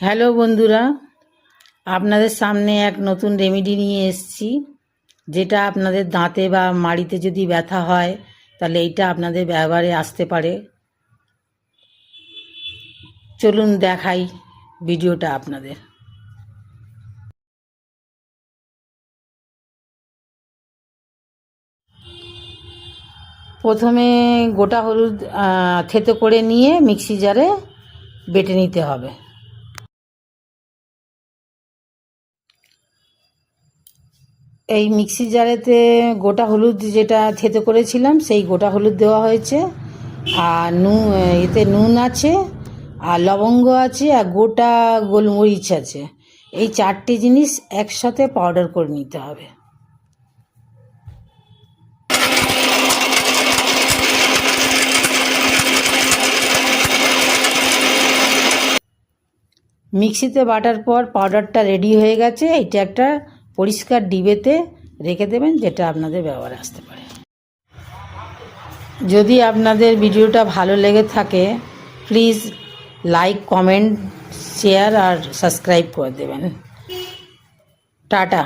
Hello বন্ধুরা, আপনাদের সামনে এক নতুন রেমেডি নিয়ে এসেছি, যেটা আপনাদের দাঁতে বা মাড়িতে যদি ব্যথা হয় তাহলে এইটা আপনাদের ব্যবহারে আসতে পারে। চলুন দেখাই ভিডিওটা আপনাদের। প্রথমে গোটা হলুদ থেতো করে নিয়ে মিক্সি জারে বেটে নিতে হবে। এই মিক্সি জারেতে গোটা হলুদ যেটা থেতো করেছিলাম সেই গোটা হলুদ দেওয়া হয়েছে, আর এতে নুন আছে, আর লবঙ্গ আছে, আর গোটা গোলমরিচ আছে। এই চারটে জিনিস একসাথে পাউডার করে নিতে হবে। মিক্সিতে বাটার পর পাউডারটা রেডি হয়ে গেছে। এটা একটা পরিষ্কার ডিবেতে রেখে দেবেন, যেটা আপনাদের ব্যবহারে আসতে পারে। যদি আপনাদের ভিডিওটা ভালো লেগে থাকে প্লিজ লাইক, কমেন্ট, শেয়ার আর সাবস্ক্রাইব করে দেবেন। টাটা।